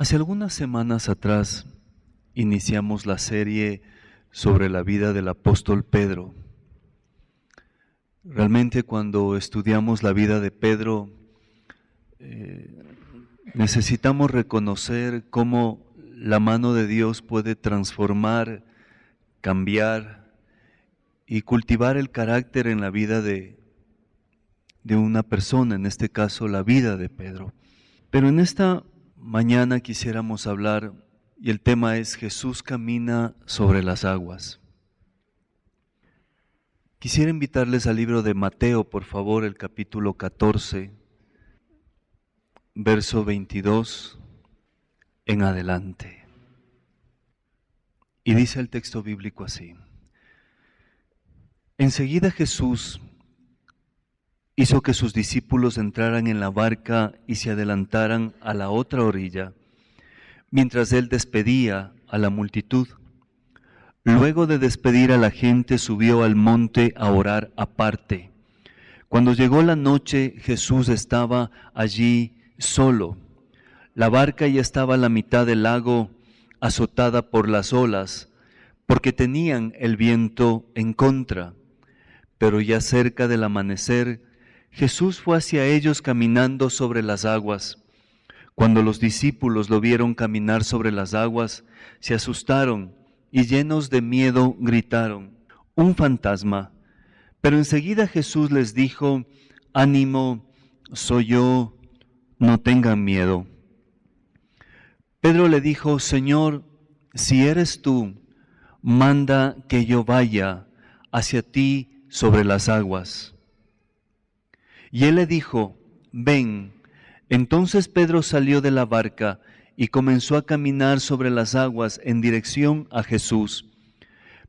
Hace algunas semanas atrás iniciamos la serie sobre la vida del apóstol Pedro. Realmente cuando estudiamos la vida de Pedro, necesitamos reconocer cómo la mano de Dios puede transformar, cambiar y cultivar el carácter en la vida de una persona, en este caso la vida de Pedro. Pero en esta mañana quisiéramos hablar, y el tema es Jesús camina sobre las aguas. Quisiera invitarles al libro de Mateo, por favor, el capítulo 14, verso 22 en adelante. Y dice el texto bíblico así: Enseguida Jesús hizo que sus discípulos entraran en la barca y se adelantaran a la otra orilla, mientras él despedía a la multitud. Luego de despedir a la gente, subió al monte a orar aparte. Cuando llegó la noche, Jesús estaba allí solo. La barca ya estaba a la mitad del lago, azotada por las olas, porque tenían el viento en contra. Pero ya cerca del amanecer, Jesús fue hacia ellos caminando sobre las aguas. Cuando los discípulos lo vieron caminar sobre las aguas, se asustaron y llenos de miedo gritaron: ¡Un fantasma! Pero enseguida Jesús les dijo: ánimo, soy yo, no tengan miedo. Pedro le dijo: Señor, si eres tú, manda que yo vaya hacia ti sobre las aguas. Y él le dijo: ven. Entonces Pedro salió de la barca y comenzó a caminar sobre las aguas en dirección a Jesús.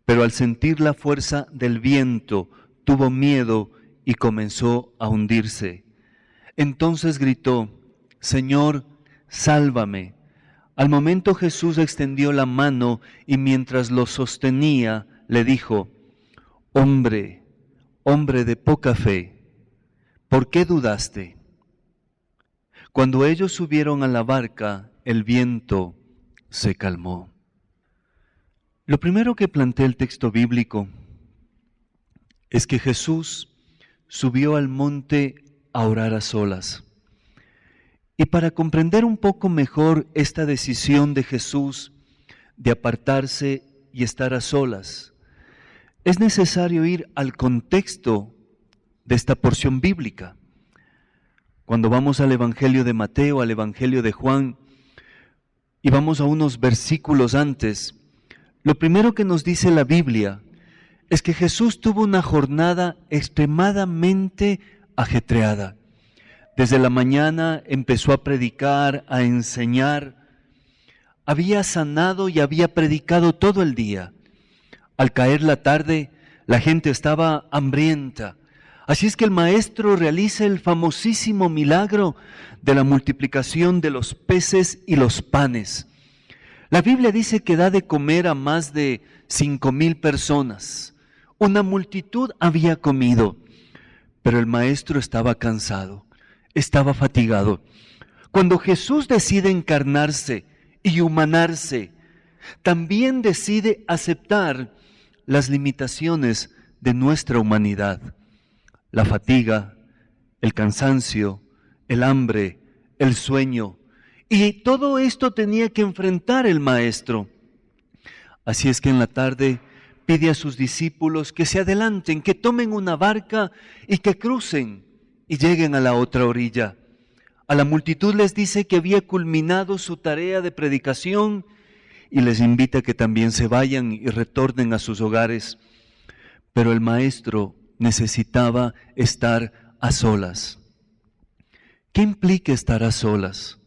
Pero al sentir la fuerza del viento, tuvo miedo y comenzó a hundirse. Entonces gritó: Señor, sálvame. Al momento Jesús extendió la mano y mientras lo sostenía, le dijo: hombre de poca fe, ¿por qué dudaste? Cuando ellos subieron a la barca, el viento se calmó. Lo primero que plantea el texto bíblico es que Jesús subió al monte a orar a solas. Y para comprender un poco mejor esta decisión de Jesús de apartarse y estar a solas, es necesario ir al contexto de esta porción bíblica. Cuando vamos al Evangelio de Mateo, al Evangelio de Juan, y vamos a unos versículos antes, lo primero que nos dice la Biblia es que Jesús tuvo una jornada extremadamente ajetreada. Desde la mañana empezó a predicar, a enseñar, había sanado y había predicado todo el día. Al caer la tarde, la gente estaba hambrienta. Así es que el maestro realiza el famosísimo milagro de la multiplicación de los peces y los panes. La Biblia dice que da de comer a más de 5,000 personas. Una multitud había comido, pero el maestro estaba cansado, estaba fatigado. Cuando Jesús decide encarnarse y humanarse, también decide aceptar las limitaciones de nuestra humanidad. La fatiga, el cansancio, el hambre, el sueño. Y todo esto tenía que enfrentar el maestro. Así es que en la tarde pide a sus discípulos que se adelanten, que tomen una barca y que crucen y lleguen a la otra orilla. A la multitud les dice que había culminado su tarea de predicación y les invita a que también se vayan y retornen a sus hogares. Pero el maestro necesitaba estar a solas. ¿Qué implica estar a solas?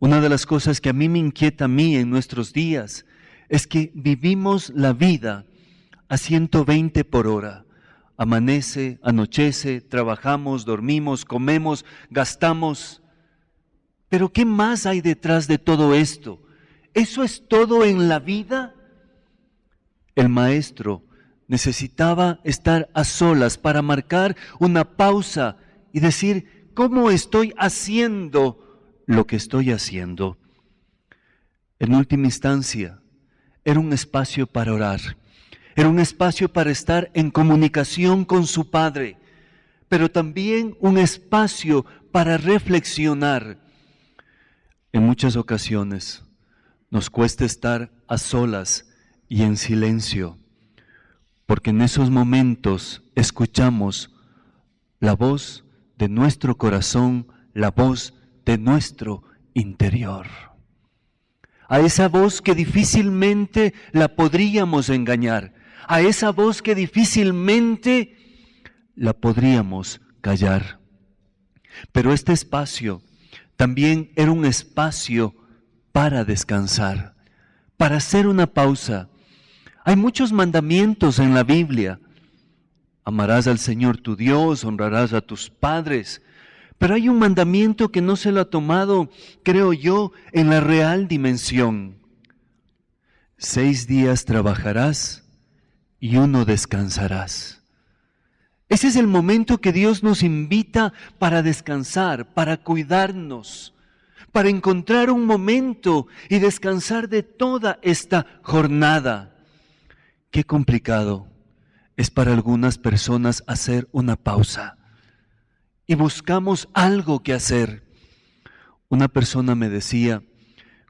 Una de las cosas que a mí me inquieta en nuestros días es que vivimos la vida a 120 por hora. Amanece, anochece, trabajamos, dormimos, comemos, gastamos. Pero ¿qué más hay detrás de todo esto? ¿Eso es todo en la vida? El maestro necesitaba estar a solas para marcar una pausa y decir: ¿cómo estoy haciendo lo que estoy haciendo? En última instancia, era un espacio para orar, era un espacio para estar en comunicación con su Padre, pero también un espacio para reflexionar. En muchas ocasiones nos cuesta estar a solas y en silencio, porque en esos momentos escuchamos la voz de nuestro corazón, la voz de nuestro interior. A esa voz que difícilmente la podríamos engañar, a esa voz que difícilmente la podríamos callar. Pero este espacio también era un espacio para descansar, para hacer una pausa. Hay muchos mandamientos en la Biblia. Amarás al Señor tu Dios, honrarás a tus padres. Pero hay un mandamiento que no se lo ha tomado, creo yo, en la real dimensión. 6 días trabajarás y 1 descansarás. Ese es el momento que Dios nos invita para descansar, para cuidarnos, para encontrar un momento y descansar de toda esta jornada. Qué complicado es para algunas personas hacer una pausa y buscamos algo que hacer. Una persona me decía,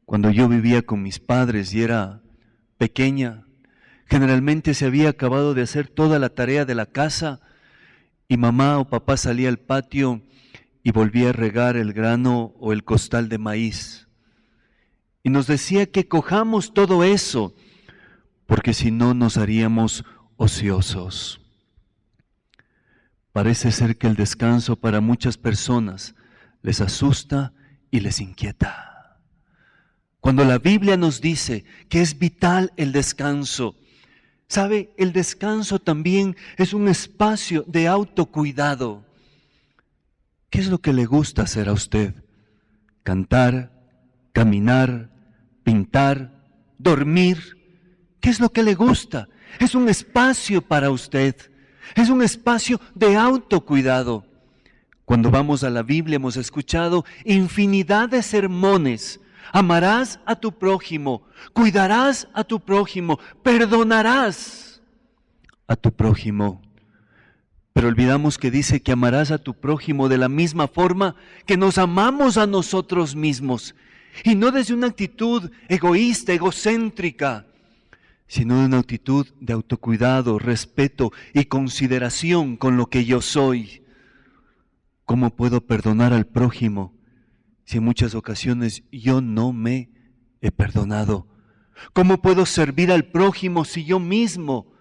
cuando yo vivía con mis padres y era pequeña, generalmente se había acabado de hacer toda la tarea de la casa y mamá o papá salía al patio y volvía a regar el grano o el costal de maíz. Y nos decía que cojamos todo eso, porque si no nos haríamos ociosos. Parece ser que el descanso para muchas personas les asusta y les inquieta. Cuando la Biblia nos dice que es vital el descanso, ¿sabe? El descanso también es un espacio de autocuidado. ¿Qué es lo que le gusta hacer a usted? Cantar, caminar, pintar, dormir. ¿Qué es lo que le gusta? Es un espacio para usted. Es un espacio de autocuidado. Cuando vamos a la Biblia hemos escuchado infinidad de sermones. Amarás a tu prójimo, cuidarás a tu prójimo, perdonarás a tu prójimo. Pero olvidamos que dice que amarás a tu prójimo de la misma forma que nos amamos a nosotros mismos. Y no desde una actitud egoísta, egocéntrica, sino de una actitud de autocuidado, respeto y consideración con lo que yo soy. ¿Cómo puedo perdonar al prójimo si en muchas ocasiones yo no me he perdonado? ¿Cómo puedo servir al prójimo si yo mismo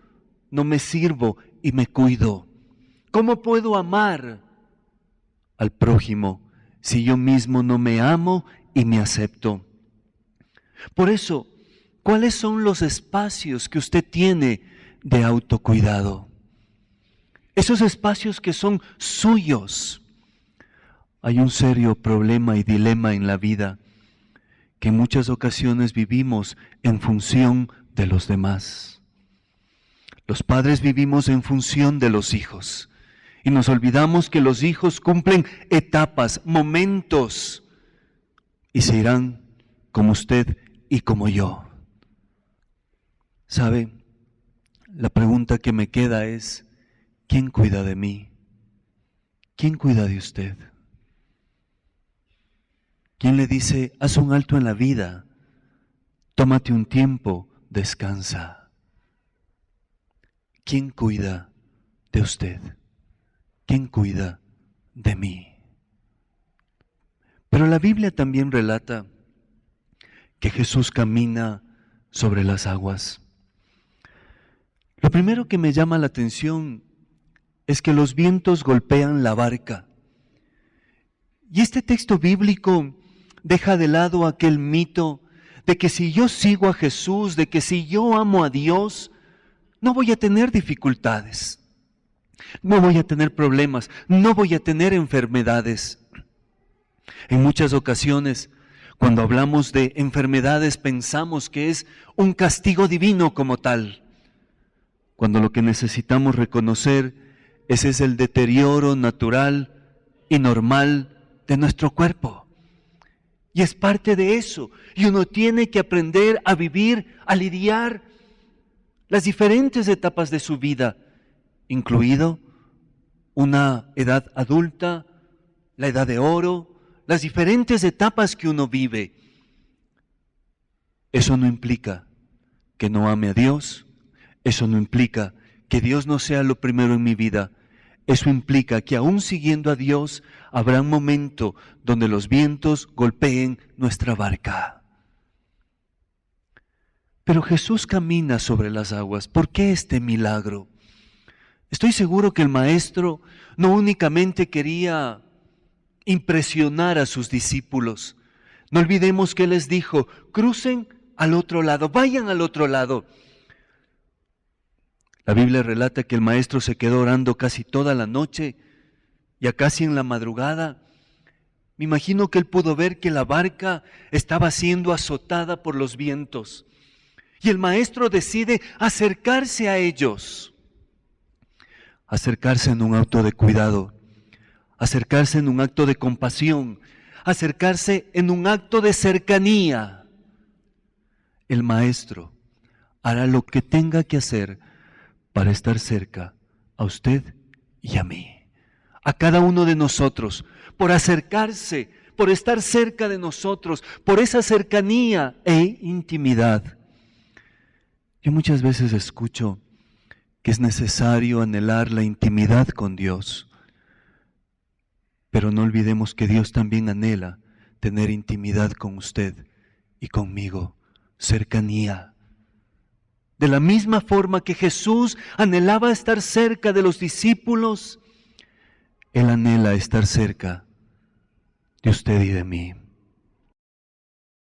no me sirvo y me cuido? ¿Cómo puedo amar al prójimo si yo mismo no me amo y me acepto? Por eso, ¿cuáles son los espacios que usted tiene de autocuidado? Esos espacios que son suyos. Hay un serio problema y dilema en la vida, que en muchas ocasiones vivimos en función de los demás. Los padres vivimos en función de los hijos y nos olvidamos que los hijos cumplen etapas, momentos y se irán como usted y como yo. ¿Sabe? La pregunta que me queda es, ¿quién cuida de mí? ¿Quién cuida de usted? ¿Quién le dice, haz un alto en la vida, tómate un tiempo, descansa? ¿Quién cuida de usted? ¿Quién cuida de mí? Pero la Biblia también relata que Jesús camina sobre las aguas. Lo primero que me llama la atención es que los vientos golpean la barca. Y este texto bíblico deja de lado aquel mito de que si yo sigo a Jesús, de que si yo amo a Dios, no voy a tener dificultades, no voy a tener problemas, no voy a tener enfermedades. En muchas ocasiones, cuando hablamos de enfermedades, pensamos que es un castigo divino como tal, cuando lo que necesitamos reconocer es el deterioro natural y normal de nuestro cuerpo. Y es parte de eso. Y uno tiene que aprender a vivir, a lidiar las diferentes etapas de su vida, incluido una edad adulta, la edad de oro, las diferentes etapas que uno vive. Eso no implica que no ame a Dios, eso no implica que Dios no sea lo primero en mi vida. Eso implica que aún siguiendo a Dios, habrá un momento donde los vientos golpeen nuestra barca. Pero Jesús camina sobre las aguas. ¿Por qué este milagro? Estoy seguro que el Maestro no únicamente quería impresionar a sus discípulos. No olvidemos que Él les dijo, crucen al otro lado, vayan al otro lado. La Biblia relata que el Maestro se quedó orando casi toda la noche, ya casi en la madrugada. Me imagino que Él pudo ver que la barca estaba siendo azotada por los vientos. Y el Maestro decide acercarse a ellos. Acercarse en un acto de cuidado, acercarse en un acto de compasión, acercarse en un acto de cercanía. El Maestro hará lo que tenga que hacer para estar cerca a usted y a mí, a cada uno de nosotros, por acercarse, por estar cerca de nosotros, por esa cercanía e intimidad. Yo muchas veces escucho que es necesario anhelar la intimidad con Dios, pero no olvidemos que Dios también anhela tener intimidad con usted y conmigo, cercanía. De la misma forma que Jesús anhelaba estar cerca de los discípulos, Él anhela estar cerca de usted y de mí.